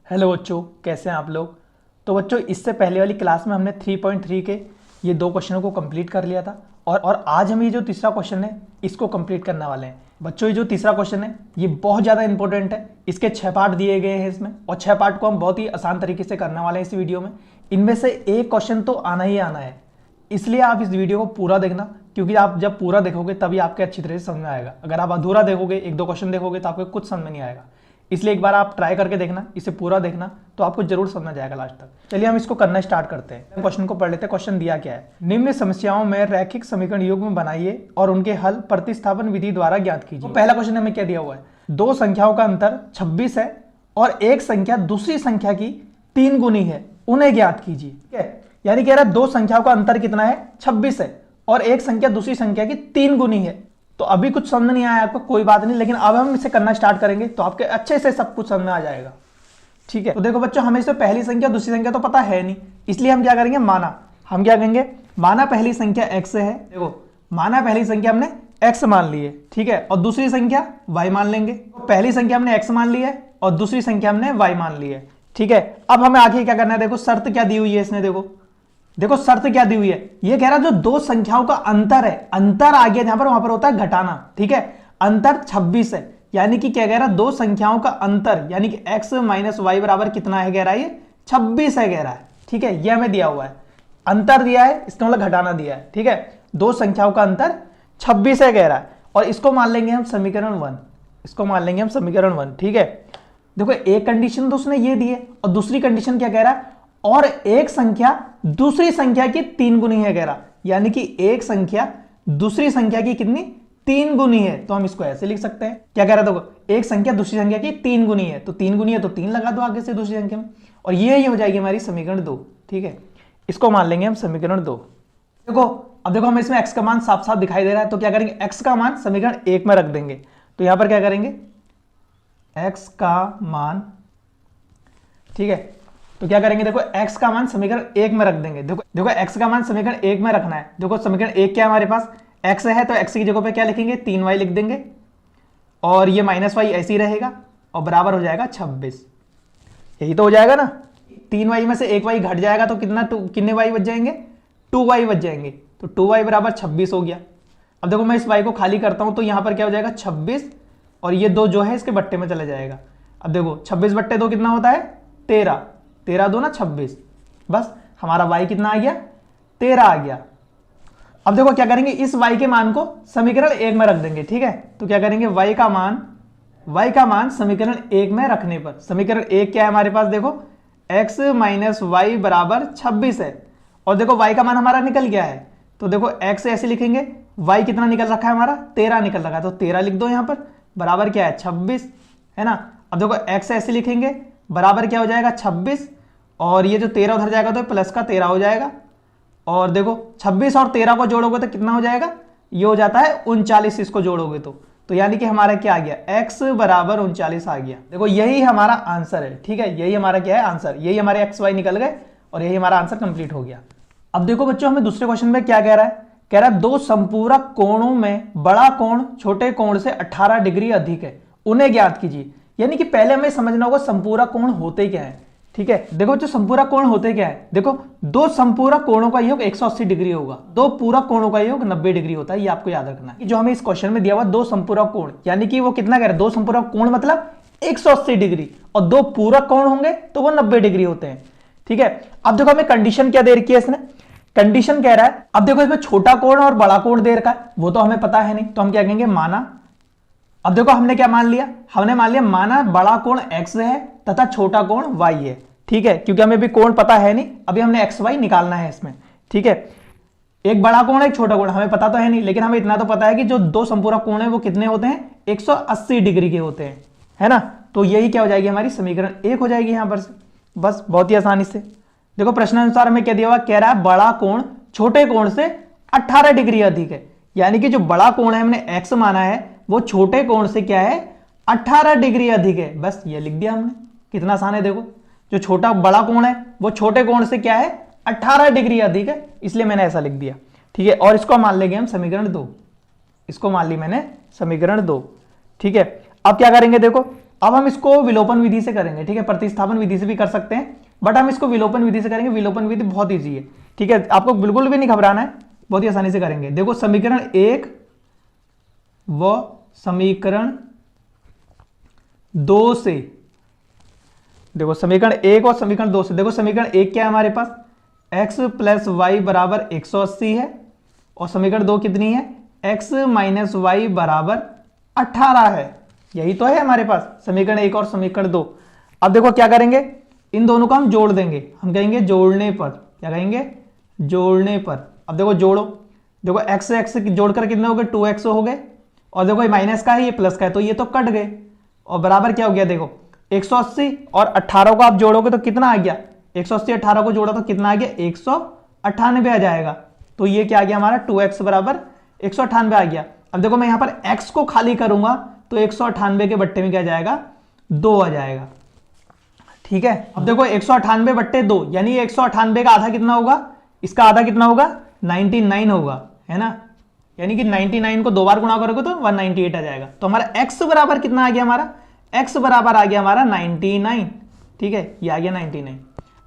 Hello बच्चों, कैसे हैं आप लोग। तो बच्चों, इससे पहले वाली क्लास में हमने 3.3 के ये दो क्वेश्चनों को कंप्लीट कर लिया था और आज हम ये जो तीसरा क्वेश्चन है इसको कंप्लीट करने वाले हैं। बच्चों, ये जो तीसरा क्वेश्चन है ये बहुत ज़्यादा इंपॉर्टेंट है। इसके 6 पार्ट दिए गए हैं इसमें और 6 पार्ट को हम बहुत ही आसान तरीके से करने वाले हैं इस वीडियो में। इनमें से एक क्वेश्चन तो आना ही आना है, इसलिए आप इस वीडियो को पूरा देखना, क्योंकि आप जब पूरा देखोगे तभी आपके अच्छी तरह से समझ में आएगा। अगर आप अधूरा देखोगे, एक दो क्वेश्चन देखोगे तो आपको कुछ समझ में नहीं आएगा। इसलिए एक बार आप ट्राई करके देखना, इसे पूरा देखना, तो आपको जरूर समझ में जाएगा लास्ट तक। चलिए हम इसको करना स्टार्ट करते हैं। क्वेश्चन को पढ़ लेते हैं। क्वेश्चन दिया क्या है, निम्न समस्याओं में रैखिक समीकरण युग्म बनाइए और उनके हल प्रतिस्थापन विधि द्वारा ज्ञात कीजिए। तो पहला क्वेश्चन हमें क्या दिया हुआ है, दो संख्याओं का अंतर 26 है और एक संख्या दूसरी संख्या की 3 गुनी है, उन्हें ज्ञात कीजिए। ठीक है, यानी कह रहा है दो संख्याओं का अंतर कितना है, 26 है और एक संख्या दूसरी संख्या की 3 गुनी है। तो अभी कुछ समझ नहीं आया आपको, कोई बात नहीं, लेकिन अब हम इसे करना स्टार्ट करेंगे तो आपके अच्छे से सब कुछ समझ में आ जाएगा। ठीक है, तो देखो बच्चों, हमें इसमें पहली संख्या दूसरी संख्या तो पता है नहीं, इसलिए हम क्या करेंगे, हम क्या कहेंगे, माना पहली संख्या x है। देखो, माना पहली संख्या हमने x मान ली है, ठीक है, और दूसरी संख्या y मान लेंगे। पहली संख्या हमने x मान ली है और दूसरी संख्या हमने y मान ली है। ठीक है, अब हमें आगे क्या करना है, देखो शर्त क्या दी हुई है इसने, देखो शर्त क्या दी हुई है, ये कह रहा है जो दो संख्याओं का अंतर है, अंतर आ गया जहां पर, वहां पर होता है घटाना। ठीक है, अंतर 26 है, यानी कि क्या कह रहा है, दो संख्याओं का अंतर यानी कि x माइनस वाई बराबर कितना है, कह रहा है ये 26 है, कह रहा है। ठीक है, ये हमें दिया हुआ है, अंतर दिया है, इसका मतलब घटाना दिया है। ठीक है, दो संख्याओं का अंतर 26 है कह रहा है, और इसको मान लेंगे हम समीकरण 1, इसको मान लेंगे हम समीकरण 1। ठीक है, देखो एक कंडीशन तो उसने ये दी है और दूसरी कंडीशन क्या कह रहा है, और एक संख्या दूसरी संख्या की 3 गुनी है कह रहा, यानी कि एक संख्या दूसरी संख्या की कितनी, 3 गुनी है। तो हम इसको ऐसे लिख सकते हैं, क्या कह रहा है, देखो एक संख्या दूसरी संख्या की 3 गुनी है, तो 3 गुनी है तो 3 लगा दो आगे से दूसरी संख्या में, और ये हो जाएगी हमारी समीकरण 2। ठीक है, इसको मान लेंगे हम समीकरण 2। देखो अब देखो, हमें इसमें x का मान साफ साफ दिखाई दे रहा है, तो क्या करेंगे, x का मान समीकरण 1 में रख देंगे। तो यहां पर क्या करेंगे, x का मान, ठीक है, तो क्या करेंगे, देखो x का मान समीकरण 1 में रख देंगे। देखो x का मान समीकरण 1 में रखना है। देखो समीकरण 1 क्या है हमारे पास, x है, तो x की जगह पे क्या लिखेंगे, 3y लिख देंगे, और ये माइनस वाई ऐसे ही रहेगा और बराबर हो जाएगा 26। यही तो हो जाएगा ना, 3y में से 1y घट जाएगा तो कितने y बच जाएंगे, 2y बच जाएंगे, तो 2y बराबर 26 हो गया। अब देखो मैं इस y को खाली करता हूं तो यहां पर क्या हो जाएगा, 26, और ये 2 जो है इसके बट्टे में चला जाएगा। अब देखो 26 बट्टे 2 कितना होता है, 13, 13 2 ना 26, बस हमारा y कितना आ गया, 13 आ गया। अब देखो क्या करेंगे, इस y के मान को समीकरण 1 में रख देंगे। ठीक है, तो क्या करेंगे, y का मान समीकरण 1 में रखने पर, समीकरण 1 क्या है हमारे पास, देखो x माइनस वाई बराबर 26 है, और देखो y का मान हमारा निकल गया है, तो देखो x ऐसे लिखेंगे, y कितना निकल रखा है हमारा, 13 निकल रखा है, तो 13 लिख दो यहां पर, बराबर क्या है 26, है ना। अब देखो x ऐसे लिखेंगे, बराबर क्या हो जाएगा 26, और ये जो 13 उधर जाएगा तो प्लस का 13 हो जाएगा, और देखो 26 और 13 को जोड़ोगे तो कितना हो जाएगा, ये हो जाता है 39, इसको जोड़ोगे तो यानी कि हमारा क्या आ गया, x बराबर 39 आ गया। देखो यही हमारा आंसर है। ठीक है, यही हमारा क्या है, आंसर, यही हमारे एक्स वाई निकल गए और यही हमारा आंसर कंप्लीट हो गया। अब देखो बच्चों, हमें दूसरे क्वेश्चन में क्या कह रहा है, कह रहा है दो संपूरक कोणों में बड़ा कोण छोटे कोण से 18 डिग्री अधिक है, उन्हें ज्ञात कीजिए। यानी कि पहले हमें समझना होगा संपूरक कोण होते क्या है। ठीक है, देखो जो संपूरक कोण होते क्या है, देखो दो संपूरक कोणों का योग 180 डिग्री होगा, दो पूरक कोणों का योग 90 डिग्री होता है, ये आपको याद रखना है। जो हमें इस क्वेश्चन में दिया हुआ दो संपूरक कोण, यानी कि वो कितना कह रहे हैं, दो संपूरक कोण मतलब 180 डिग्री, और दो पूरक कोण होंगे तो वो 90 डिग्री होते हैं। ठीक है, अब देखो हमें कंडीशन क्या दे रखी है इसने, कंडीशन कह रहा है, अब देखो इसमें छोटा कोण और बड़ा कोण दे रखा है, वो तो हमें पता है नहीं, तो हम क्या कहेंगे, माना। अब देखो हमने क्या मान लिया, हमने मान लिया माना बड़ा कोण x है तथा छोटा कोण y है। ठीक है, क्योंकि हमें भी कोण पता है नहीं, अभी हमने x y निकालना है इसमें। ठीक है, एक बड़ा कोण एक छोटा कोण हमें पता तो है नहीं, लेकिन हमें इतना तो पता है कि जो दो संपूरक कोण है वो कितने होते हैं, 180 डिग्री के होते हैं, है ना। तो यही क्या हो जाएगी, हमारी समीकरण 1 हो जाएगी यहां पर से, बस बहुत ही आसानी से। देखो प्रश्नानुसार हमें क्या दिया हुआ, कह रहा है बड़ा कोण छोटे कोण से 18 डिग्री अधिक है, यानी कि जो बड़ा कोण है हमने x माना है वो छोटे कोण से क्या है, 18 डिग्री अधिक है, बस ये लिख दिया हमने, कितना आसान है। देखो जो छोटा बड़ा कोण है वो छोटे कोण से क्या है, 18 डिग्री अधिक है, इसलिए मैंने ऐसा लिख दिया। ठीक है, और इसको मान लेंगे हम समीकरण 2, इसको मान ली मैंने समीकरण 2। ठीक है, अब क्या करेंगे, देखो अब हम इसको विलोपन विधि से करेंगे, ठीक है, प्रतिस्थापन विधि से भी कर सकते हैं, बट हम इसको विलोपन विधि से करेंगे। विलोपन विधि बहुत ईजी है, ठीक है, आपको बिल्कुल भी नहीं घबराना है, बहुत ही आसानी से करेंगे। देखो समीकरण 1 व समीकरण 2 से, देखो समीकरण 1 और समीकरण 2 से, देखो समीकरण 1 क्या है हमारे पास, x प्लस वाई बराबर 180 है, और समीकरण 2 कितनी है, x माइनस वाई बराबर 18 है। यही तो है हमारे पास समीकरण 1 और समीकरण 2। अब देखो क्या करेंगे, इन दोनों को हम जोड़ देंगे, हम कहेंगे जोड़ने पर, क्या कहेंगे, जोड़ने पर। अब देखो जोड़ो, देखो x से x जोड़कर कितने हो गए, 2x हो गए, और देखो ये माइनस का है ये प्लस का है, तो ये तो कट गए, और बराबर क्या हो गया, देखो 180 और 18 को आप जोड़ोगे तो कितना आ गया, 180 18 को जोड़ा तो कितना आ गया, 198 आ जाएगा। तो ये क्या आ गया हमारा, 2x बराबर 198 आ गया। अब देखो मैं यहां पर x को खाली करूंगा तो 198 के बट्टे में क्या जाएगा, 2 आ जाएगा, ठीक है। अब देखो 198 बट्टे 2 यानी 198 का आधा कितना होगा, इसका आधा कितना होगा, 99 होगा, है ना, यानी कि 99 को 2 बार गुणा करोगे तो 198 आ जाएगा। तो हमारा x बराबर कितना आ गया, हमारा x बराबर आ गया हमारा 99, ठीक है, ये आ गया 99।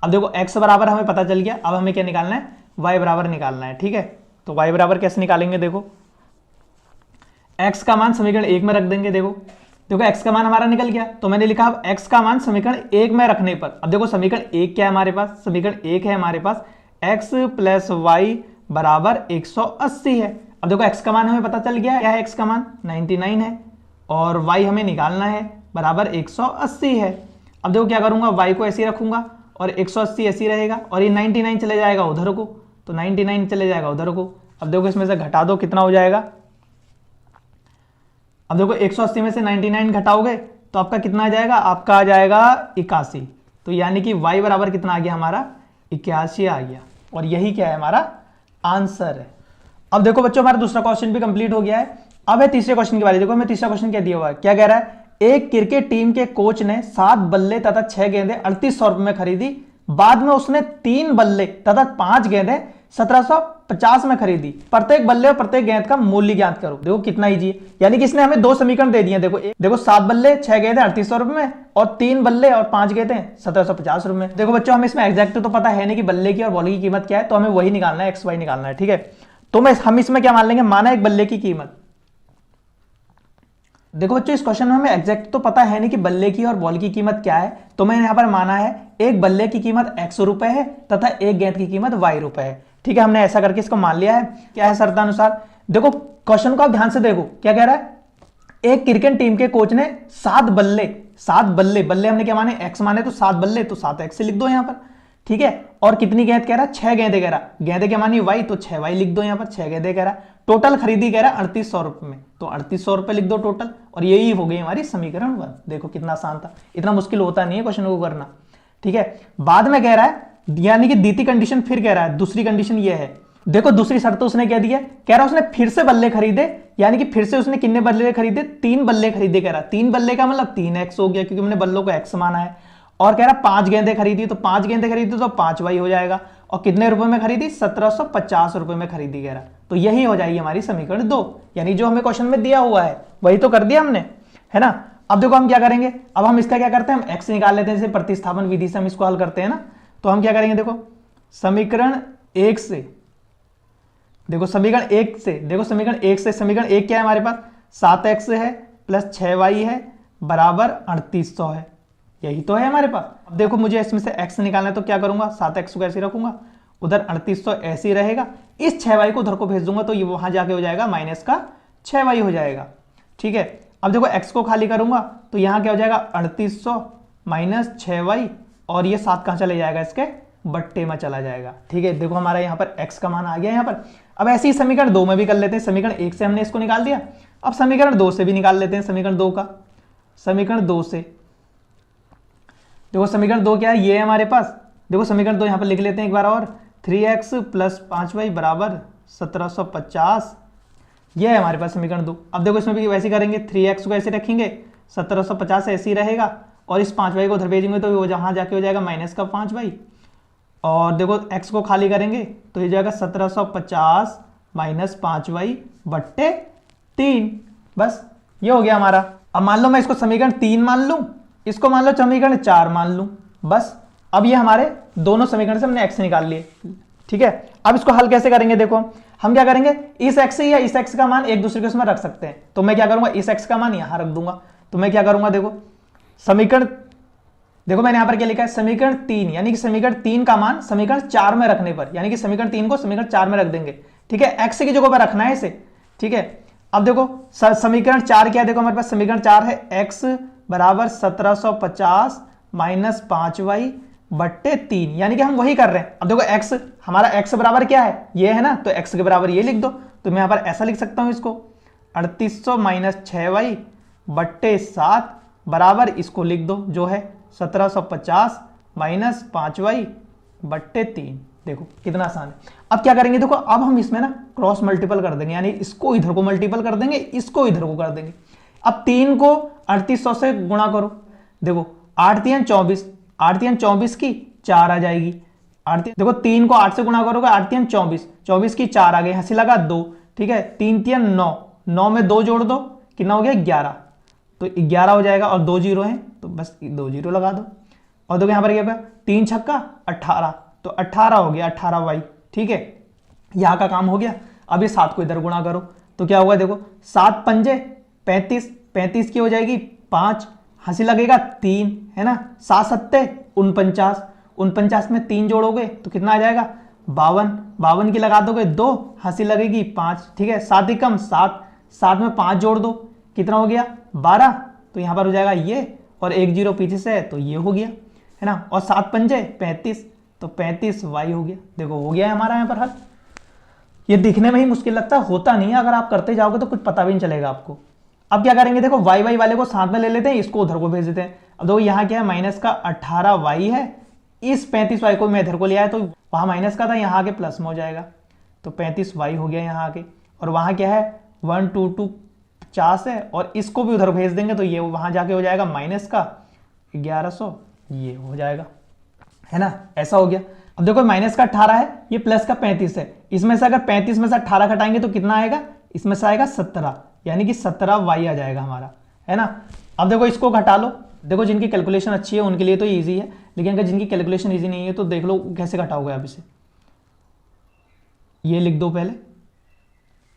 अब देखो x बराबर हमें पता चल गया, अब हमें क्या निकालना है, y बराबर निकालना है, ठीक है। तो y बराबर कैसे निकालेंगे, देखो x का मान समीकरण 1 में रख देंगे, देखो x का मान हमारा निकल गया, तो मैंने लिखा अब x का मान समीकरण 1 में रखने पर। अब देखो समीकरण 1 क्या है हमारे पास, समीकरण 1 है हमारे पास x प्लस वाई बराबर 180 है। अब देखो x का मान हमें पता चल गया, क्या है x का मान, 99 है, और y हमें निकालना है, बराबर 180 है। अब देखो क्या करूंगा, y को ऐसे ही रखूंगा और 180 ऐसे ही रहेगा, और ये 99 चले जाएगा उधर को, तो 99 चले जाएगा उधर को। अब देखो इसमें से घटा दो, कितना हो जाएगा, अब देखो 180 में से 99 घटाओगे तो आपका कितना आ जाएगा, आपका आ जाएगा 81। तो यानी कि y बराबर कितना आ गया हमारा, 81 आ गया, और यही क्या है हमारा आंसर है। अब देखो बच्चों हमारा दूसरा क्वेश्चन भी कंप्लीट हो गया है। अब है तीसरे क्वेश्चन की बारी, देखो हमें तीसरा क्वेश्चन क्या दिया हुआ है, क्या कह रहा है, एक क्रिकेट टीम के कोच ने 7 बल्ले तथा 6 गेंदें 3800 रुपए में खरीदी, बाद में उसने 3 बल्ले तथा 5 गेंदें 1750 में खरीदी, प्रत्येक बल्ले और प्रत्येक गेंद का मूल्य ज्ञात करो। देखो कितना इजी है, यानी कि इसने हमें 2 समीकरण दे दिए, देखो 7 बल्ले 6 गेंदें 3800 रुपए में, और 3 बल्ले और 5 गेंदें 1750 रुपए में। देखो बच्चों हमें इसमें एग्जैक्ट तो पता है नहीं कि बल्ले की और बॉल की कीमत क्या है, तो हमें वही निकालना है, XY निकालना है, ठीक है। तो हम इसमें क्या मान लेंगे, माना एक बल्ले की कीमत, देखो बच्चों इस क्वेश्चन में हमें एग्जैक्ट तो पता है नहीं कि बल्ले की और बॉल की कीमत क्या है, तो मैंने यहां पर माना है एक बल्ले की कीमत x रुपए है तथा एक गेंद की कीमत y रुपए है, ठीक है। हमने ऐसा करके इसको मान लिया है, क्या है शर्तानुसार। देखो क्वेश्चन को आप ध्यान से देखो, क्या कह रहा है, एक क्रिकेट टीम के कोच ने 7 बल्ले, बल्ले हमने क्या माने, x माने, तो 7 बल्ले तो 7x से लिख दो यहां पर, ठीक है। और कितनी गेंद कह रहा है, 6 गेंदे कह रहा, गेंदे क्या मानी y, तो 6y लिख दो यहां पर, 6 गेंदे कह रहा। टोटल खरीदी कह रहा है 3800 रुपए में, तो 3800 रुपए लिख दो टोटल, और यही हो गई हमारी समीकरण 1। देखो कितना आसान था, इतना मुश्किल होता नहीं है क्वेश्चन को करना, ठीक है। बाद में कह रहा है, यानी कि द्वितीय कंडीशन फिर कह रहा है, दूसरी कंडीशन ये है, देखो दूसरी शर्त तो उसने क्या दी है, कह रहा है उसने फिर से बल्ले खरीदे, यानी कि फिर से उसने कितने बल्ले खरीदे, 3 बल्ले खरीदे, कह रहा 3 बल्ले का मतलब 3x हो गया, क्योंकि हमने बल्लों को x माना है। और कह रहा 5 गेंदें खरीदी, तो 5 गेंदें खरीदी तो 5y हो जाएगा, और कितने रुपए में खरीदी, 1750 रुपए में खरीदी, कह रहा। तो यही हो जाएगी हमारी समीकरण 2, यानी जो हमें क्वेश्चन में दिया हुआ है वही तो कर दिया हमने, है ना। अब देखो हम क्या करेंगे, अब हम इसका क्या करते हैं, हम x निकाल लेते हैं, जैसे प्रतिस्थापन विधि से हम इसको हल करते हैं ना। तो हम क्या करेंगे, देखो समीकरण 1 से, देखो समीकरण 1 से, देखो समीकरण 1 से, समीकरण 1 क्या है हमारे पास, 7x है प्लस 6y है बराबर 3800 है, यही तो है हमारे पास। अब देखो मुझे इसमें से x निकालना है, तो क्या करूंगा, 7x को ऐसे रखूंगा, उधर 3800 ऐसे ही रहेगा, इस 6y को उधर को भेज दूंगा, तो ये वहां जाके हो जाएगा माइनस का 6y हो जाएगा, ठीक है। अब देखो x को खाली करूंगा तो यहां क्या हो जाएगा, 3800 माइनस 6y, और ये 7 कहां चले जाएगा, इसके बट्टे में चला जाएगा, ठीक है। देखो हमारा यहाँ पर x का मान आ गया यहाँ पर। अब ऐसे ही समीकरण 2 में भी कर लेते हैं, समीकरण 1 से हमने इसको निकाल दिया, अब समीकरण 2 से भी निकाल लेते हैं, समीकरण 2 का, समीकरण 2 से, देखो समीकरण 2 क्या है, ये है हमारे पास, देखो समीकरण 2 यहाँ पर लिख लेते हैं एक बार और, 3x प्लस 5y बराबर 1750, ये है हमारे पास समीकरण 2। अब देखो इसमें भी वैसे करेंगे, 3x को ऐसे रखेंगे, 1750 ऐसे ही रहेगा, और इस 5y को उधर भेजेंगे तो वो जहां जाके हो जाएगा माइनस का 5y, और देखो x को खाली करेंगे तो ये जाएगा 1750 माइनस 5y बट्टे 3, बस ये हो गया हमारा। अब मान लो मैं इसको समीकरण 3 मान लूं, इसको मान लो समीकरण 4 मान लूं, बस अब ये हमारे दोनों समीकरण से हमने x निकाल लिए। ठीक है, अब इसको हल कैसे करेंगे, देखो हम क्या करेंगे, इस x या इस x का मान एक दूसरे के उसमें रख सकते हैं। तो मैं क्या करूंगा, इस x का मान यहां रख दूंगा। तो मैं क्या करूंगा, देखो समीकरण, देखो मैंने यहां पर क्या लिखा है, समीकरण 3 यानी कि समीकरण 3 का मान समीकरण 4 में रखने पर, यानी कि समीकरण 3 को समीकरण 4 में रख देंगे। ठीक है, x की जगह पर रखना है इसे। ठीक है, अब देखो समीकरण 4 क्या है, देखो हमारे पास समीकरण 4 है x बराबर 1750 माइनस 5y बट्टे 3, यानी कि हम वही कर रहे हैं। अब देखो x, हमारा x बराबर क्या है, ये है ना, तो x के बराबर ये लिख दो। तो मैं यहां पर ऐसा लिख सकता हूं इसको, 3800 माइनस 6y बट्टे 7 बराबर इसको लिख दो जो है 1750 माइनस 5y बट्टे 3। देखो कितना आसान है। अब क्या करेंगे, देखो अब हम इसमें ना क्रॉस मल्टीपल कर देंगे, यानी इसको इधर को मल्टीपल कर देंगे, इसको इधर को कर देंगे। अब 3 को 3800 से गुणा करो, देखो 8 3 24, 8 3 24 की 4 आ जाएगी। देखो 3 को 8 से गुणा करोगे, 8 3 24, 24 की 4 आ गई, हंसी लगा 2। ठीक है, 3 3 9, 9 में 2 जोड़ दो, कितना हो गया 11, तो 11 हो जाएगा। और 2 जीरो हैं तो बस 2 जीरो लगा दो। और देखो यहां पर क्या होगा, 3 छक्का 18, तो 18 हो गया 18y। ठीक है, यहां का काम हो गया। अब ये 7 को इधर गुणा करो तो क्या होगा, देखो 7 पंजे 35, 35 की हो जाएगी 5, हंसी लगेगा 3, है ना, 7 सत्ते 49, 49 में 3 जोड़ोगे तो कितना आ जाएगा 52, 52 की लगा दोगे 2, हंसी लगेगी 5। ठीक है, 7 ही कम 7, 7 में 5 जोड़ दो, कितना हो गया 12, तो यहां पर हो जाएगा ये, और 1 जीरो पीछे से है तो ये हो गया, है ना, और 7 पंजे 35, तो 35y हो गया। देखो हो गया है हमारा यहाँ पर हल। ये दिखने में ही मुश्किल लगता है, होता नहीं है, अगर आप करते जाओगे तो कुछ पता भी नहीं चलेगा आपको। अब क्या करेंगे, देखो y वाले को साथ में ले लेते हैं, इसको उधर को भेज देते हैं। अब देखो यहाँ क्या है, माइनस का 18y है, इस 35y को मैं इधर को ले आया तो वहां माइनस का था, यहाँ आके प्लस में हो जाएगा, तो 35y हो गया यहाँ आके। और वहां क्या है 1 2 2 50 है, और इसको भी उधर भेज देंगे तो ये वहां जाके हो जाएगा माइनस का 1100, ये हो जाएगा, है ना, ऐसा हो गया। अब देखो माइनस का 18 है, ये प्लस का 35 है, इसमें से अगर 35 में से 18 घटाएंगे तो कितना आएगा, इसमें से आएगा 17, यानी कि 17y आ जाएगा हमारा, है ना। अब देखो इसको घटा लो, देखो जिनकी कैलकुलेशन अच्छी है उनके लिए तो ईजी है, लेकिन अगर जिनकी कैलकुलेशन ईजी नहीं है तो देख लो कैसे घटाओगे आप इसे। ये लिख दो पहले,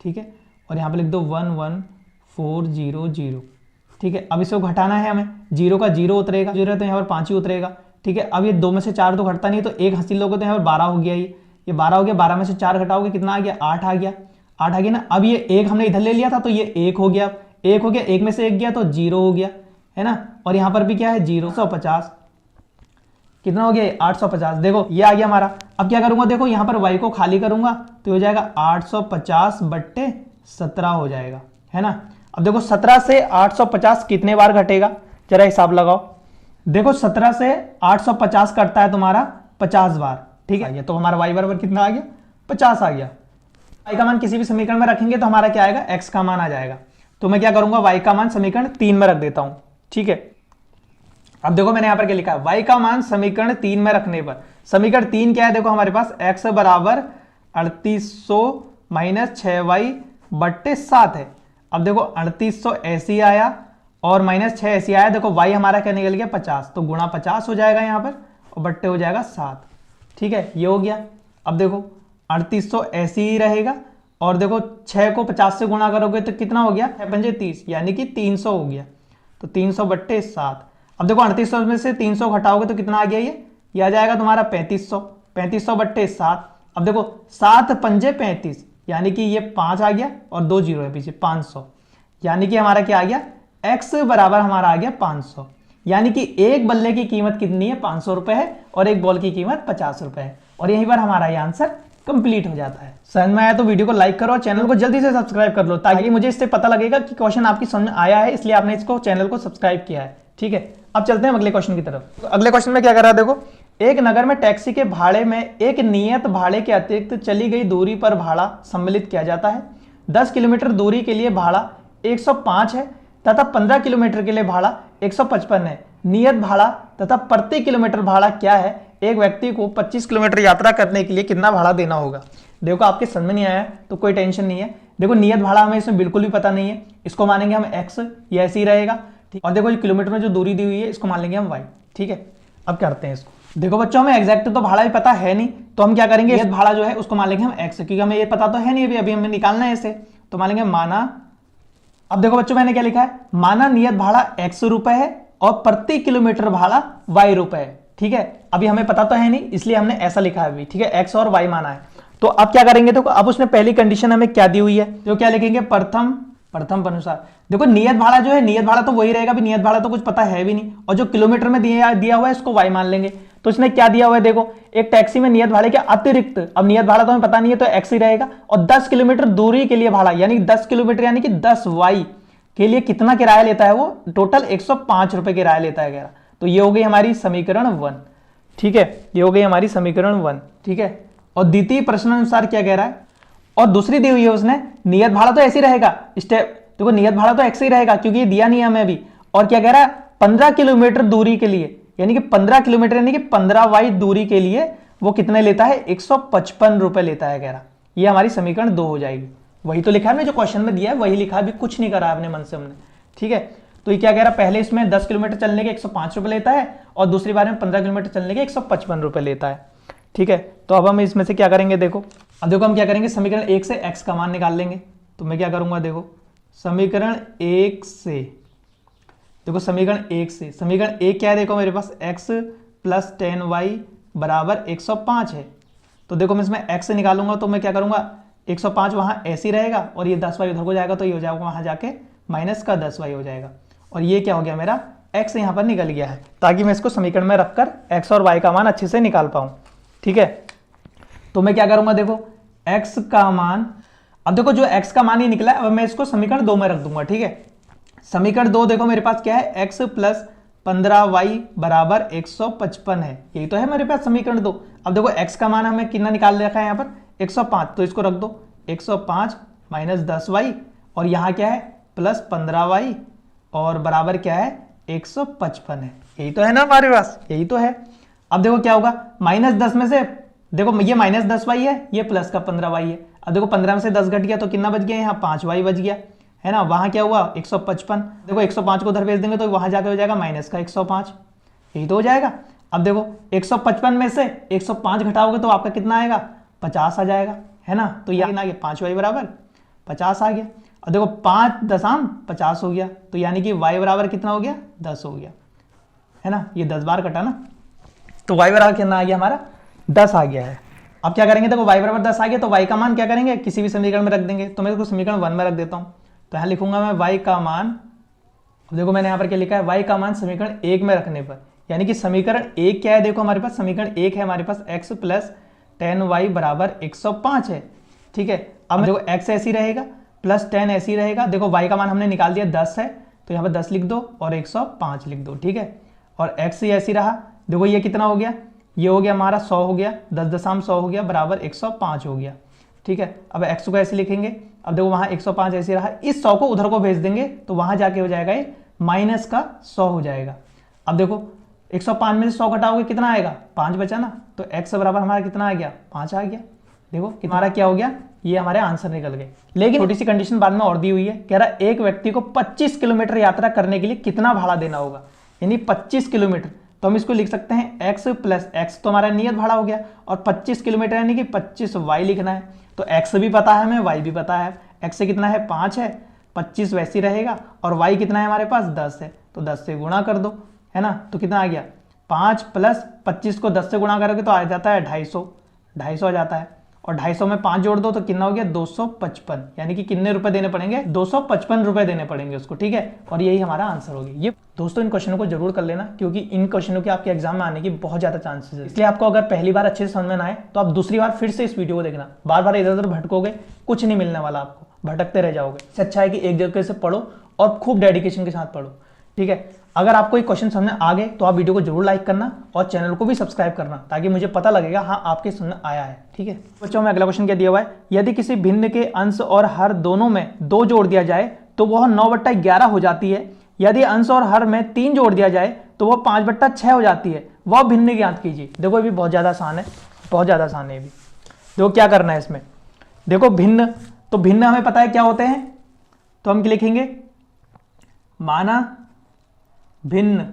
ठीक है, और यहाँ पे लिख दो 11400। ठीक है, अब इसको घटाना है हमें, 0 का 0 उतरेगा, 0 है तो यहाँ पर 5 ही उतरेगा। ठीक है, अब ये 2 में से 4 तो घटता नहीं है, तो एक हंसी लोगे तो यहाँ पर 12 हो गया, ये 12 हो गया, 12 में से 4 घटाओगे कितना आ गया 8 आ गया, 8 आ गया ना। अब ये एक हमने इधर ले लिया था तो ये 1 हो गया, 1 हो गया, 1 में से 1 गया तो 0 हो गया, है ना। और यहाँ पर भी क्या है 050, कितना हो गया 850, देखो ये आ गया हमारा। अब क्या करूंगा, देखो यहाँ पर y को खाली करूंगा तो हो जाएगा 850 बट्टे 17 हो जाएगा, है ना। अब देखो 17 से 850 कितने बार घटेगा, जरा हिसाब लगाओ। देखो 17 से 850 कटता है तुम्हारा 50 बार। ठीक है, ये तो हमारा y बराबर कितना आ गया 50 आ गया। y का मान किसी भी समीकरण में रखेंगे तो हमारा क्या आएगा, x का मान आ जाएगा। तो मैं क्या करूंगा, y का मान समीकरण 3 में रख देता हूं। ठीक है, अब देखो मैंने यहां पर क्या लिखा है, y का मान समीकरण 3 में रखने पर, समीकरण 3 क्या है, देखो हमारे पास x बराबर 3800 माइनस 6y बट्टे 7 है। अब देखो 3800 ऐसे आया और माइनस 6 ऐसे आया, देखो y हमारा क्या निकल गया 50, तो गुणा 50 हो जाएगा यहाँ पर और बट्टे हो जाएगा 7। ठीक है, ये हो गया। अब देखो 3800 ऐसे ही रहेगा, और देखो 6 को 50 से गुणा करोगे तो कितना हो गया 6 पंजे 30, यानी कि 300 हो गया, तो 300 बट्टे 7। अब देखो 3800 में से 300 घटाओगे तो कितना आ गया, ये आ जाएगा तुम्हारा 3500, 3500 बट्टे 7। अब देखो 7 पंजे 35, यानी कि ये 5 आ गया और 2 जीरो है पीछे 500, यानी कि हमारा क्या आ गया x बराबर हमारा आ गया 500, यानी कि एक बल्ले की कीमत कितनी है 500 रुपए है और एक बॉल की कीमत 50 रुपए है। और यहीं पर हमारा ये आंसर कंप्लीट हो जाता है। समझ में आया तो वीडियो को लाइक करो और चैनल को जल्दी से सब्सक्राइब कर लो, ताकि मुझे इससे पता लगेगा कि क्वेश्चन आपकी समझ में आया है, इसलिए आपने इसको चैनल को सब्सक्राइब किया है। ठीक है, अब चलते हैं अगले क्वेश्चन की तरफ। तो अगले क्वेश्चन में क्या कर रहा है, देखो एक नगर में टैक्सी के भाड़े में एक नियत भाड़े के अतिरिक्त चली गई दूरी पर भाड़ा सम्मिलित किया जाता है। 10 किलोमीटर दूरी के लिए भाड़ा 105 है तथा 15 किलोमीटर के लिए भाड़ा 155 है। नियत भाड़ा तथा प्रति किलोमीटर भाड़ा क्या है, एक व्यक्ति को 25 किलोमीटर यात्रा करने के लिए कितना भाड़ा देना होगा। देखो आपके समझ में नहीं आया तो कोई टेंशन नहीं है। देखो नियत भाड़ा हमें इसमें बिल्कुल भी पता नहीं है, इसको मानेंगे हम x, ये ऐसे ही रहेगा, ठीक। और देखो किलोमीटर में जो दूरी दी हुई है इसको मान लेंगे हम y, ठीक है। अब करते हैं इसको। देखो बच्चों हमें एग्जैक्ट तो भाड़ा भी पता है नहीं, तो हम क्या करेंगे, नियत भाड़ा जो है उसको मान लेंगे हम x, क्योंकि हमें ये पता तो है नहीं, अभी हमें निकालना है इसे, तो मान लेंगे माना। अब देखो बच्चों मैंने क्या लिखा है, माना नियत भाड़ा x रुपए है और प्रति किलोमीटर भाड़ा y रुपए है, ठीक है। अभी हमें पता तो है नहीं इसलिए हमने ऐसा लिखा है अभी, ठीक है, x और y माना है। तो अब क्या करेंगे, देखो अब उसने पहली कंडीशन हमें क्या दी हुई है, तो क्या लिखेंगे, प्रथम अनुसार। देखो नियत भाड़ा जो है, नियत भाड़ा तो वही रहेगा, भी नियत भाड़ा तो कुछ पता है भी नहीं, और जो किलोमीटर में दिया हुआ है इसको y मान लेंगे। तो इसने क्या दिया हुआ है, देखो एक टैक्सी में नियत भाड़े के अतिरिक्त, अब नियत भाड़ा तो हमें पता नहीं है तो x ही रहेगा, और 10 किलोमीटर दूरी के लिए भाड़ा, यानी 10 किलोमीटर यानी कि 10y के लिए कितना किराया लेता है, वो टोटल 105 रुपए किराया लेता है कह। तो ये हो गई हमारी समीकरण 1, ठीक है, ये हो गई हमारी समीकरण 1, ठीक है। और द्वितीय प्रश्न अनुसार क्या कह रहा है, और दूसरी दी हुई है उसने, नियत भाड़ा तो ऐसे ही रहेगा, स्टेप देखो नियत भाड़ा तो ऐसे ही रहेगा क्योंकि ये दिया नहीं है हमें अभी। और क्या कह रहा है, 15 किलोमीटर दूरी के लिए, यानी कि 15 किलोमीटर यानी कि 15y दूरी के लिए वो कितने लेता है, 155 रुपए लेता है कह रहा। ये हमारी समीकरण 2 हो जाएगी। वही तो लिखा है हमने, जो क्वेश्चन में दिया है वही लिखा है, अभी कुछ नहीं करा अपने मन से हमने, ठीक है। तो ये क्या कह रहा है, पहले इसमें 10 किलोमीटर चलने के 105 रुपए लेता है और दूसरी बार में 15 किलोमीटर चलने के 155 रुपए लेता है, ठीक है। तो अब हम इसमें से क्या करेंगे, देखो अब देखो हम क्या करेंगे, समीकरण 1 से x का मान निकाल लेंगे। तो मैं क्या करूंगा, देखो समीकरण 1 से, देखो समीकरण 1 से, समीकरण 1 क्या है, देखो मेरे पास x प्लस 10y बराबर 105 है। तो देखो मैं इसमें x से निकालूंगा तो मैं क्या करूंगा, 105 वहां ऐसे ही रहेगा और ये 10y उधर को जाएगा, तो ये हो जाएगा वहां जाके माइनस का 10y हो जाएगा, और ये क्या हो गया, मेरा x यहाँ पर निकल गया है, ताकि मैं इसको समीकरण में रखकर x और y का मान अच्छे से निकाल पाऊं, ठीक है। तो मैं क्या करूंगा, देखो x का मान, अब देखो जो x का मान ही निकला है, अब मैं इसको समीकरण 2 में रख दूंगा, ठीक है। समीकरण 2 देखो मेरे पास क्या है, x प्लस 15y बराबर 155 है, यही तो है मेरे पास समीकरण 2। अब देखो x का मान हमें कितना निकाल रखा है यहाँ पर, 105, तो इसको रख दो 105 माइनस 10y, और यहाँ क्या है प्लस 15y, और बराबर क्या है 155 है, यही तो है ना हमारे पास, यही तो है। अब देखो क्या होगा, माइनस 10 में से, देखो ये माइनस 10y है, ये प्लस का 15y है। अब देखो 15 में से 10 घट गया तो कितना बच गया, यहाँ 5y बच गया, है ना। वहां क्या हुआ 155, देखो 105 को उधर भेज देंगे तो वहां जाके हो जाएगा माइनस का 105, यही तो हो जाएगा। अब देखो 155 में से 105 घटाओगे तो आपका कितना आएगा, 50 आ जाएगा, है ना। तो ये आ गया 5y बराबर 50 आ गया। और देखो 5 दशम 50 हो गया, तो यानी कि y बराबर कितना हो गया, 10 हो गया, है ना। ये 10 बार कटा ना, तो y बराबर कितना आ गया हमारा, 10 आ गया है। अब क्या करेंगे, देखो y बराबर 10 आ गया तो y का मान क्या करेंगे, किसी भी समीकरण में रख देंगे। तो मैं इसको समीकरण 1 में रख देता हूँ, तो यहाँ लिखूंगा मैं y का मान, देखो मैंने यहाँ पर क्या लिखा है, y का मान समीकरण 1 में रखने पर, यानी कि समीकरण 1 क्या है, देखो हमारे पास समीकरण 1 है हमारे पास x प्लस 10y बराबर 105 है, ठीक है। अब देखो x ऐसी रहेगा प्लस 10 ऐसी रहेगा, देखो y का मान हमने निकाल दिया 10 है, तो यहाँ पर 10 लिख दो और 105 लिख दो, ठीक है। और x ऐसी रहा, देखो ये कितना हो गया, ये हो गया हमारा 100 हो गया, 10.100 हो गया बराबर 105 हो गया, ठीक है। अब x को ऐसे लिखेंगे, अब देखो वहां 105 ऐसे रहा, इस 100 को उधर को भेज देंगे तो वहां जाके हो जाएगा ये माइनस का 100 हो जाएगा। अब देखो 105 में से 100 घटाओगे कितना आएगा, 5 बचा ना, तो x बराबर हमारा कितना आ गया, 5 आ गया। देखो हमारा क्या हो गया, ये हमारे आंसर निकल गए। लेकिन छोटी सी कंडीशन बाद में और दी हुई है, कह रहा है एक व्यक्ति को 25 किलोमीटर यात्रा करने के लिए कितना भाड़ा देना होगा, यानी 25 किलोमीटर। तो हम इसको लिख सकते हैं x प्लस x, तो हमारा नियत भाड़ा हो गया, और 25 किलोमीटर यानी कि 25y लिखना है। तो x भी पता है हमें, y भी पता है। x से कितना है 5 है, 25 वैसे रहेगा, और y कितना है हमारे पास 10 है, तो 10 से गुणा कर दो, है ना। तो कितना आ गया 5 प्लस 25 को 10 से गुणा करोगे तो आ जाता है 250 आ जाता है, और 250 में 5 जोड़ दो तो कितना हो गया 255, यानी कि कितने रुपए देने पड़ेंगे, 255 रुपए देने पड़ेंगे उसको, ठीक है। और यही हमारा आंसर होगी। ये दोस्तों इन क्वेश्चनों को जरूर कर लेना, क्योंकि इन क्वेश्चनों के आपके एग्जाम में आने की बहुत ज्यादा चांसेस है। इसलिए आपको अगर पहली बार अच्छे से समझ में ना आए तो आप दूसरी बार फिर से इस वीडियो को देखना, बार बार इधर उधर भटकोगे, कुछ नहीं मिलने वाला आपको, भटकते रह जाओगे। इससे अच्छा है कि एक जगह से पढ़ो और खूब डेडिकेशन के साथ पढ़ो, ठीक है। अगर आपको ये क्वेश्चन समझ आ गए तो आप वीडियो को जरूर लाइक करना और चैनल को भी सब्सक्राइब करना, ताकि मुझे पता लगेगा हाँ आपके समझ आया है, ठीक है। बच्चों में अगला क्वेश्चन क्या दिया हुआ है, यदि किसी भिन्न के अंश और हर दोनों में 2 जोड़ दिया जाए तो वह 9/11 हो जाती है। यदि अंश और हर में 3 जोड़ दिया जाए तो वह 5/6 हो जाती है। वह भिन्न ज्ञात कीजिए। देखो ये भी बहुत ज़्यादा आसान है, बहुत ज़्यादा आसान है ये भी। देखो क्या करना है इसमें, देखो भिन्न, तो भिन्न हमें पता है क्या होते हैं, तो हम लिखेंगे माना भिन्न।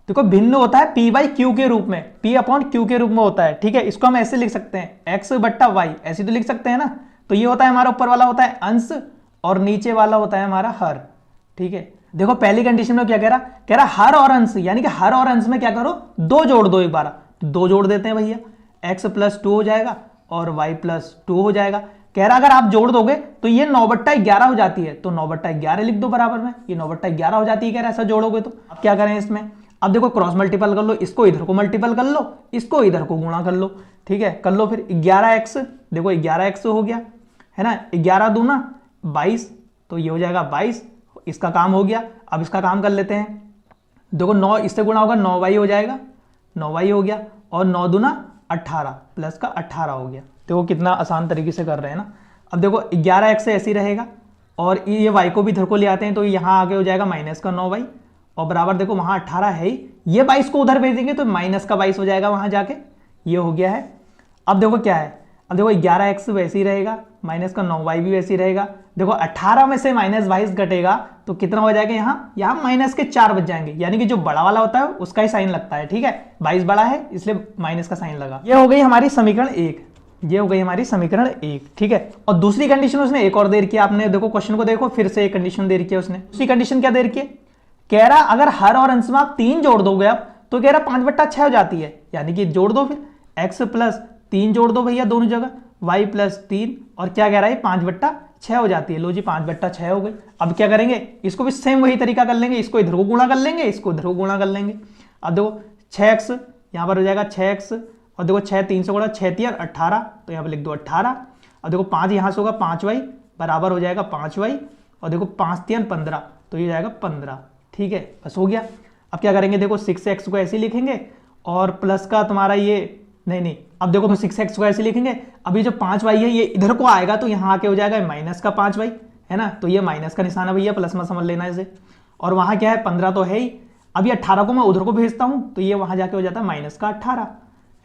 देखो भिन्न होता है P बाई Q के रूप में, P अपॉन Q के रूप में होता है, ठीक है। इसको हम ऐसे लिख सकते हैं x बट्टा y, ऐसे तो लिख सकते हैं ना। तो ये होता है हमारा ऊपर वाला होता है अंश और नीचे वाला होता है हमारा हर, ठीक है। देखो पहली कंडीशन में क्या कह रहा हर और अंश, यानी कि हर और अंश में क्या करो, 2 जोड़ दो एक बार, 2 जोड़ देते हैं भैया, x प्लस 2 हो जाएगा और y प्लस 2 हो जाएगा। कह रहा अगर आप जोड़ दोगे तो ये 9/11 हो जाती है, तो 9/11 लिख दो बराबर में, ये 9/11 हो जाती है। कह रहा ऐसा जोड़ोगे तो अब क्या करें इसमें, अब देखो क्रॉस मल्टीपल कर लो, इसको इधर को मल्टीपल कर लो, इसको इधर को गुणा कर लो, ठीक है। कर लो फिर 11x, देखो 11x हो गया है ना, 11 दूना 22, तो ये हो जाएगा 22, इसका काम हो गया। अब इसका काम कर लेते हैं, देखो 9 इससे गुणा होगा 9y हो जाएगा, 9y हो गया, और 9 दूना 18 प्लस का 18 हो गया। देखो कितना आसान तरीके से कर रहे हैं ना। अब देखो 11x से ऐसे ही रहेगा, और ये y को भी इधर को ले आते हैं, तो यहाँ आगे हो जाएगा माइनस का 9y, और बराबर देखो वहां 18 है ही, ये 22 को उधर भेजेंगे तो माइनस का 22 हो जाएगा वहां जाके, ये हो गया है। अब देखो क्या है, अब देखो 11x वैसे ही रहेगा, माइनस का 9y भी वैसे ही रहेगा। देखो 18 में से माइनस 22 घटेगा तो कितना हो जाएगा, यहाँ माइनस के 4 बच जाएंगे, यानी कि जो बड़ा वाला होता है उसका ही साइन लगता है, ठीक है। 22 बड़ा है इसलिए माइनस का साइन लगा। ये हो गई हमारी समीकरण 1, ये हो गई हमारी समीकरण 1, ठीक है। और दूसरी कंडीशन उसने एक और दे रखी है, आपने देखो क्वेश्चन को देखो, फिर से एक कंडीशन दे रखी है उसने। दूसरी कंडीशन क्या दे रखी है, कह रहा अगर हर और अंश में आप 3 जोड़ दोगे आप, तो कह रहा 5/6 हो जाती है, यानी कि जोड़ दो फिर x प्लस 3 जोड़ दो भैया दोनों जगह, y प्लस 3, और क्या कह रहा है 5/6 हो जाती है। लो जी 5/6 हो गई। अब क्या करेंगे, इसको भी सेम वही तरीका कर लेंगे, इसको इधर को गुणा कर लेंगे, इसको इधर को गुणा कर लेंगे। अब देखो 6x यहाँ पर हो जाएगा 6x, और देखो 6 3 से गुणा 6 3 18, तो यहाँ पर लिख दो 18। अब देखो 5 यहाँ से होगा 5y बराबर हो जाएगा 5y, और देखो 5 3 15, तो ये जाएगा 15, ठीक है। बस हो गया। अब क्या करेंगे, देखो 6x को ऐसे लिखेंगे, और प्लस का तुम्हारा ये नहीं, अब देखो 6x को ऐसे लिखेंगे, अभी जो 5y है ये इधर को आएगा तो यहाँ आके हो जाएगा माइनस का 5y, है ना, तो ये माइनस का निशान है भैया, प्लस में समझ लेना इसे। और वहाँ क्या है 15 तो है ही, अब ये 18 को मैं उधर को भेजता हूँ तो ये वहाँ जाके हो जाता है माइनस का 18,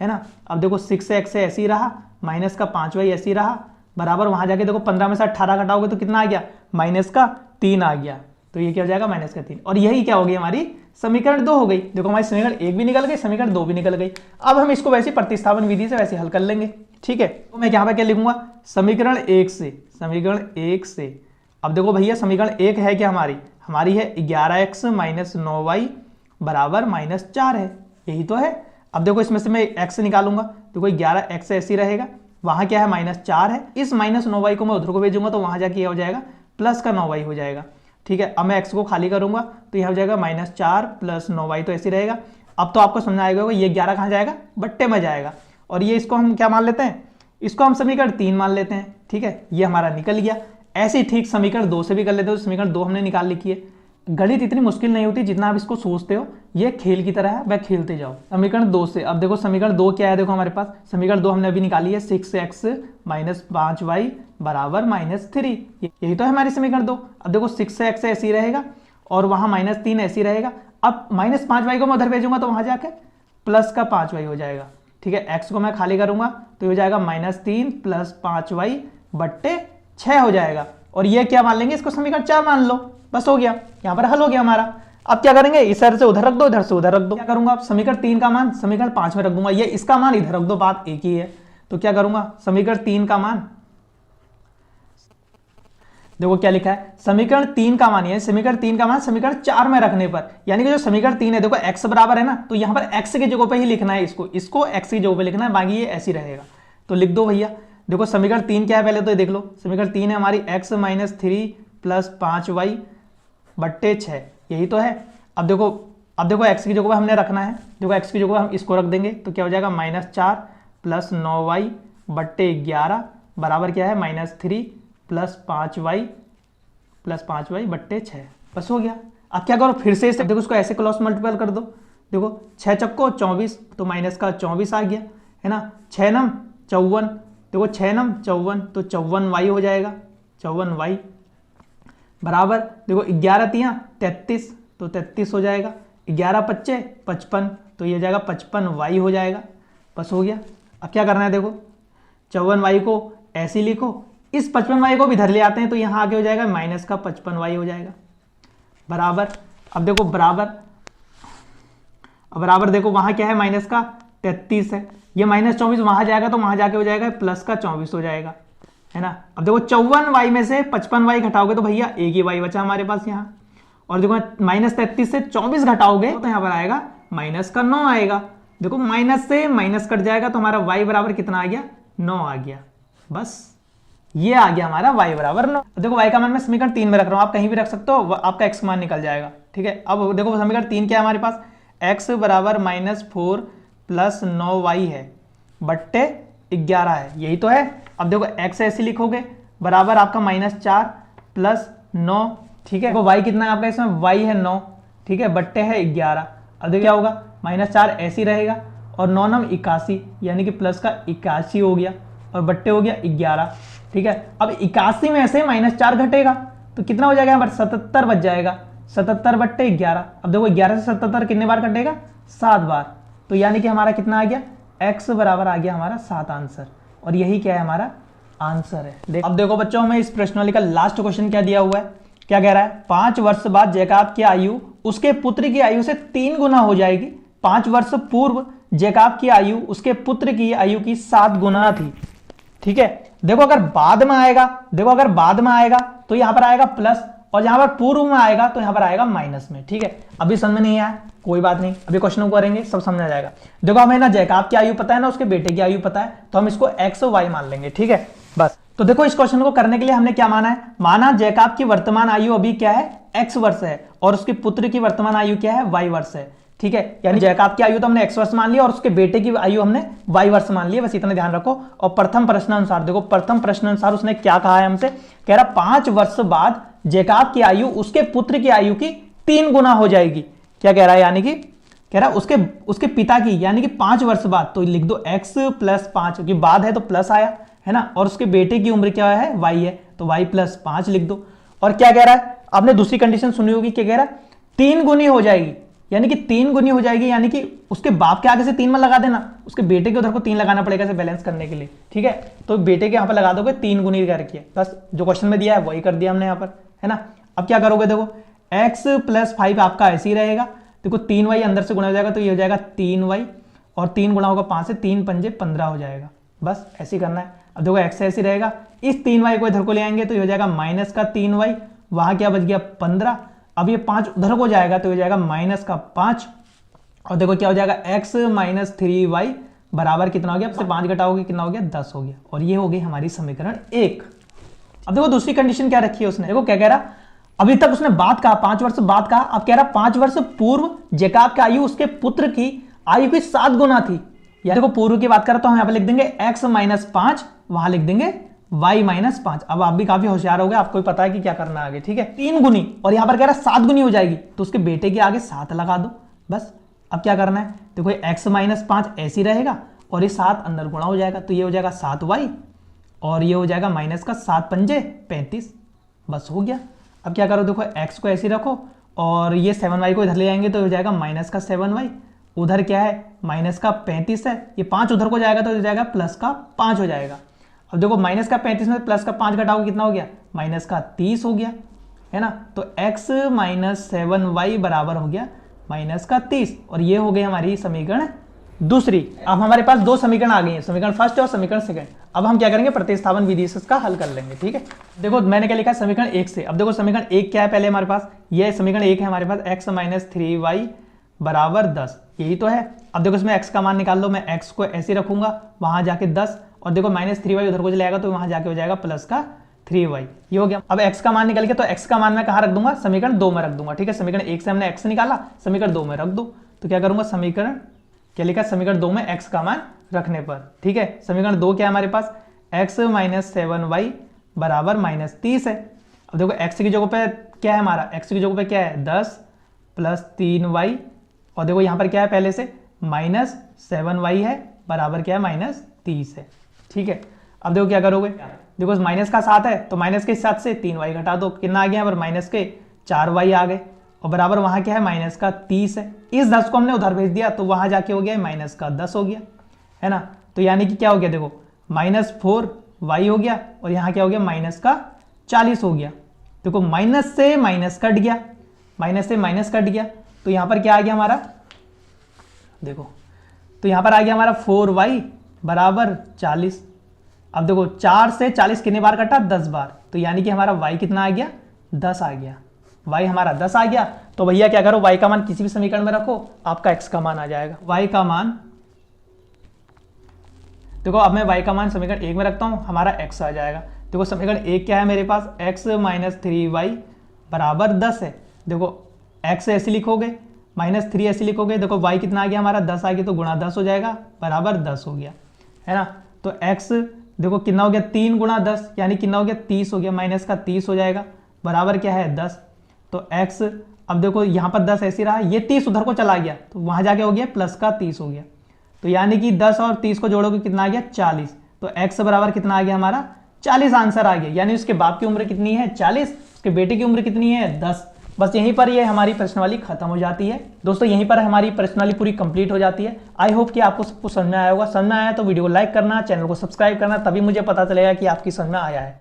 है ना। अब देखो 6x ऐसे ही रहा, माइनस का 5y ऐसे ही रहा, बराबर वहाँ जाके देखो 15 में से 18 घटाओगे तो कितना आ गया, माइनस का 3 आ गया, तो ये क्या हो जाएगा माइनस का 3, और यही क्या हो गई हमारी समीकरण 2 हो गई। देखो हमारी समीकरण 1 भी निकल गई, समीकरण 2 भी निकल गई। अब हम इसको वैसे प्रतिस्थापन विधि से वैसे हल कर लेंगे, ठीक है। तो मैं यहाँ पे क्या लिखूंगा, समीकरण 1 से, समीकरण 1 से। अब देखो भैया समीकरण 1 है क्या हमारी है 11x माइनस 9y बराबर -4 है, यही तो है। अब देखो इसमें से मैं x निकालूंगा, देखो 11x ऐसे रहेगा, वहां क्या है -4 है, इस -9y को मैं उधर को भेजूंगा तो वहां जाके हो जाएगा प्लस का 9y हो जाएगा, ठीक है। अब मैं x को खाली करूंगा तो यह हो जाएगा -4 प्लस 9y, तो ऐसे रहेगा। अब तो आपको समझ आएगा ये 11 कहाँ जाएगा, बट्टे में जाएगा, और ये इसको हम क्या मान लेते हैं, इसको हम समीकरण 3 मान लेते हैं, ठीक है। ये हमारा निकल गया। ऐसे ही ठीक समीकरण 2 से भी कर लेते हो, समीकरण 2 हमने निकाल लिखी है। गणित इतनी मुश्किल नहीं होती जितना आप इसको सोचते हो, ये खेल की तरह है, वह खेलते जाओ। समीकरण 2 से, अब देखो समीकरण 2 क्या है, देखो हमारे पास समीकरण 2 हमने अभी निकाली है, 6x माइनस 5y बराबर -3, यही तो है हमारी समीकरण 2। अब देखो 6x ऐसे ही रहेगा, और वहां -3 ऐसे ही रहेगा। अब -5y को मैं उधर भेजूंगा तो वहां जाके प्लस का 5y हो जाएगा, ठीक है। x को मैं खाली करूंगा तो हो जाएगा -3 प्लस 5y बट्टे 6 हो जाएगा, और ये क्या मान लेंगे, इसको समीकरण 4 मान लो, बस हो गया, यहां पर हल हो गया हमारा। अब क्या करेंगे, इधर से उधर रख दो, इधर से उधर रख दो। क्या करूंगा, अब समीकरण 3 का मान समीकरण 5 में रख दूंगा, ये इसका मान इधर रख दो, बात एक ही है। तो क्या करूंगा, समीकरण 3 का मान, देखो क्या लिखा है, समीकरण 3 का मान, समीकरण 3 का मान समीकरण 4 में रखने पर, यानी कि जो समीकरण 3 है, देखो x बराबर है ना, तो यहां पर x की जगह पे ही लिखना है, इसको x की जगह पे लिखना है, बाकी ये ऐसे ही रहेगा। तो लिख दो भैया, देखो समीकरण 3 क्या है पहले तो देख लो, समीकरण 3 है हमारी x माइनस 3 प्लस 5y बट्टे 6, यही तो है। अब देखो x की जगह पे हमने रखना है, देखो x की जगह पे हम इसको रख देंगे तो क्या हो जाएगा -4 प्लस 9y बट्टे 11 बराबर क्या है -3 प्लस 5y बट्टे 6, बस हो गया। अब क्या करो, फिर से देखो उसको ऐसे क्रॉस मल्टीपल कर दो, देखो 6 चक्को 24, तो माइनस का 24 आ गया, है ना। 6 नम 54, देखो 6 नम 54, तो 54y हो जाएगा, 54y बराबर देखो 11 तियां 33, तो 33 हो जाएगा, 11 पच्चे 55, तो ये हो जाएगा 55y हो जाएगा। बस हो गया। अब क्या करना है, देखो 54y को ऐसे लिखो, इस 55y को भी इधर ले आते हैं तो यहाँ आगे हो जाएगा माइनस का 55y हो जाएगा बराबर। अब देखो बराबर देखो वहाँ क्या है, माइनस का 33 है, ये -24 वहाँ जाएगा तो वहाँ जाके हो जाएगा प्लस का 24 हो जाएगा, है ना। अब देखो 54y में से 55y घटाओगे तो भैया एक ही y बचा हमारे पास यहाँ, और देखो -33 से 24 घटाओगे तो यहाँ पर आएगा माइनस का 9 आएगा। देखो माइनस से माइनस कट जाएगा तो हमारा y बराबर कितना आ गया, 9 आ गया। बस ये आ गया हमारा y बराबर 9। देखो y का मान मैं समीकरण 3 में रख रहा हूँ, आप कहीं भी रख सकते हो, आपका x मान निकल जाएगा, ठीक है। अब देखो समीकरण 3 क्या है हमारे पास, x बराबर -4 प्लस 9y है बट्टे 11 है, यही तो है। अब देखो x ऐसे लिखोगे बराबर आपका -4 प्लस 9, ठीक है। y कितना है आपका, इसमें y है 9, ठीक है, बट्टे है 11। अब देखो क्या होगा, -4 ऐसे ही रहेगा और 9 9 81, यानी कि प्लस का 81 हो गया और बट्टे हो गया 11, ठीक है। अब 81 में से -4 घटेगा तो कितना हो जाएगा यहाँ पर, 77 बच जाएगा, 77 बट्टे 11। अब देखो 11 से 77 कितने बार कटेगा, 7 बार, तो यानी कि हमारा कितना आ गया, x बराबर आ गया हमारा 7 आंसर, और यही क्या है हमारा आंसर है। अब देखो बच्चों, हमें इस प्रश्नावली का लास्ट क्वेश्चन क्या दिया हुआ है, क्या कह रहा है, 5 वर्ष बाद जैकब की आयु उसके पुत्र की आयु से 3 गुना हो जाएगी। 5 वर्ष पूर्व जैकब की आयु उसके पुत्र की आयु की 7 गुना थी, ठीक है। देखो अगर बाद में आएगा तो यहां पर आएगा प्लस, और जहां पर पूर्व में आएगा तो यहां पर आएगा माइनस में, ठीक है। अभी समझ में नहीं आया कोई बात नहीं, अभी क्वेश्चन को करेंगे सब समझ आ जाएगा। देखो हमें ना जैकब की आयु पता है ना उसके बेटे की आयु पता है, तो हम इसको x और y मान लेंगे, ठीक है। बस तो देखो इस क्वेश्चन को करने के लिए हमने क्या माना है, माना जैकब की वर्तमान आयु अभी क्या है, x वर्ष है, और उसके पुत्र की वर्तमान आयु क्या है, y वर्ष है, ठीक है। यानी जैकब की आयु तो हमने x वर्ष मान लिया और उसके बेटे की आयु हमने y वर्ष मान लिया, बस इतना ध्यान रखो। और प्रथम प्रश्न अनुसार देखो, प्रथम प्रश्न अनुसार उसने क्या कहा है हमसे, कह रहा 5 वर्ष बाद जैकब की आयु उसके पुत्र की आयु की 3 गुना हो जाएगी। क्या कह रहा है, यानी कि कह रहा उसके पिता की, यानी कि 5 वर्ष बाद, तो लिख दो x + 5, क्योंकि बाद है तो प्लस आया है ना, और उसके बेटे की उम्र क्या है, y है, तो y + 5 लिख दो। और क्या कह रहा है, आपने दूसरी कंडीशन सुनी होगी, क्या कह रहा है, 3 गुनी हो जाएगी, यानी कि 3 गुनी हो जाएगी, यानी कि उसके बाप के आगे से 3 मत लगा देना, उसके बेटे के उधर को 3 लगाना पड़ेगा इसे बैलेंस करने के लिए, ठीक है। तो बेटे के यहाँ पर लगा दोगे 3 गुनी करके, बस जो क्वेश्चन में दिया है वही कर दिया हमने यहाँ पर, है ना। अब क्या करोगे, देखो x + 5 आपका ऐसे ही रहेगा, देखो 3y अंदर से गुणा हो जाएगा तो ये हो जाएगा 3y, और 3 गुणा होगा 5 से, 3 पंजे 15 हो जाएगा, बस ऐसे ही करना है। अब देखो x ऐसे रहेगा, इस 3y को इधर को ले आएंगे तो ये हो जाएगा -3y, वहां क्या बच गया 15, अब ये 5 उधर को जाएगा तो हो जाएगा -5, और देखो क्या हो जाएगा x - 3y बराबर कितना हो गया, अब से 5 घटाओगे कितना हो गया, 10 हो गया, और ये हो गई हमारी समीकरण 1। अब देखो दूसरी कंडीशन क्या रखी है उसने, देखो क्या कह रहा, अभी तक उसने बात कहा 5 वर्ष बाद कहा, अब कह रहा 5 वर्ष पूर्व जैकब की आयु उसके पुत्र की आयु की 7 गुना थी। या देखो पूर्व की बात करें तो हम यहाँ पे लिख देंगे x - 5, वहां लिख देंगे y - 5। अब आप भी काफी होशियार हो गए, आपको पता है कि क्या करना आगे, ठीक है। 3 गुनी, और यहाँ पर कह रहा 7 गुनी हो जाएगी, तो उसके बेटे के आगे 7 लगा दो, बस। अब क्या करना है, देखो x - 5 ऐसे ही रहेगा और ये 7 अंदर गुणा हो जाएगा, तो ये हो जाएगा 7y, और ये हो जाएगा माइनस का 7 पंजे 35, बस हो गया। अब क्या करो, देखो x को ऐसे रखो और ये 7y को इधर ले आएंगे तो हो जाएगा -7y, उधर क्या है -35 है, ये 5 उधर को जाएगा तो हो जाएगा +5 हो जाएगा। अब देखो -35 में +5 घटाओगे कितना हो गया, -30 हो गया, है ना। तो x - 7y बराबर हो गया -30, और ये हो गई हमारी समीकरण दूसरी। अब हमारे पास 2 समीकरण आ गई हैं, समीकरण फर्स्ट और समीकरण सेकंड। अब हम क्या करेंगे, प्रतिस्थापन विधि से इसका हल कर लेंगे, ठीक है। देखो मैंने क्या लिखा है समीकरण 1 से। अब देखो समीकरण 1 क्या है, पहले हमारे पास ये समीकरण 1 है हमारे पास, x - 3y बराबर 10, यही तो है। अब देखो इसमें x का मान निकाल लो, मैं x को ऐसे रखूंगा, वहां जाके 10, और देखो -3y उधर को चले आएगा तो वहां जाके हो जाएगा +3y, ये हो गया। अब x का मान निकल के, तो x का मान मैं कहां रख दूंगा, समीकरण 2 में रख दूंगा, ठीक है। समीकरण 1 से हमने x निकाला, समीकरण 2 में रख दो, तो क्या करूंगा, समीकरण क्या लिखा, समीकरण 2 में x का मान रखने पर, ठीक है। समीकरण 2 क्या है हमारे पास, x - 7y बराबर -30 है। अब देखो x की जगह पे क्या है हमारा, x की जगह पे क्या है 10 + 3y, और देखो यहाँ पर क्या है पहले से -7y है बराबर क्या है -30 है, ठीक है। अब देखो क्या करोगे, देखो माइनस का 7 है तो माइनस के साथ से 3y घटा दो, कितना आ गया यहाँ पर -4y आ गए, और बराबर वहाँ क्या है, माइनस का 30 है। इस 10 को हमने उधर भेज दिया तो वहाँ जाके हो गया माइनस का 10 हो गया, है ना। तो यानी कि क्या हो गया, देखो -4y हो गया और यहाँ क्या हो गया, माइनस का 40 हो गया। देखो माइनस से माइनस कट गया, माइनस से माइनस कट गया, तो यहाँ पर क्या आ गया हमारा, देखो तो यहाँ पर आ गया हमारा 4y बराबर 40। अब देखो 4 से 40 कितने बार कटा, 10 बार, तो यानी कि हमारा y कितना आ गया, 10 आ गया। y हमारा 10 आ गया। तो भैया क्या करो, y का मान किसी भी समीकरण में रखो, आपका x का मान आ जाएगा। y का मान, देखो अब मैं y का मान समीकरण 1 में रखता हूं, हमारा x आ जाएगा। देखो समीकरण 1 क्या है मेरे पास, x माइनस 3y बराबर 10 है। देखो x ऐसे लिखोगे, -3 ऐसे लिखोगे, देखो y कितना आ गया हमारा, 10 आ गया, तो गुणा 10 हो जाएगा, बराबर 10 हो गया, है ना। तो x देखो कितना हो गया, 3 गुणा 10 यानी कितना हो गया, 30 हो गया, माइनस का 30 हो जाएगा, बराबर क्या है 10। तो x, अब देखो यहाँ पर 10 ऐसे रहा, ये 30 उधर को चला गया तो वहाँ जाके हो गया प्लस का 30 हो गया, तो यानी कि 10 और 30 को जोड़ोगे कितना आ गया, 40। तो x बराबर कितना आ गया हमारा, 40 आंसर आ गया। यानी उसके बाप की उम्र कितनी है, 40, उसके बेटे की उम्र कितनी है, 10। बस यहीं पर ये हमारी प्रश्नावली खत्म हो जाती है। दोस्तों यहीं पर हमारी प्रश्नावली पूरी कंप्लीट हो जाती है। आई होप कि आपको सब कुछ समझ में आया होगा। समझ में आया तो वीडियो को लाइक करना, चैनल को सब्सक्राइब करना, तभी मुझे पता चलेगा कि आपकी समझ में आया है।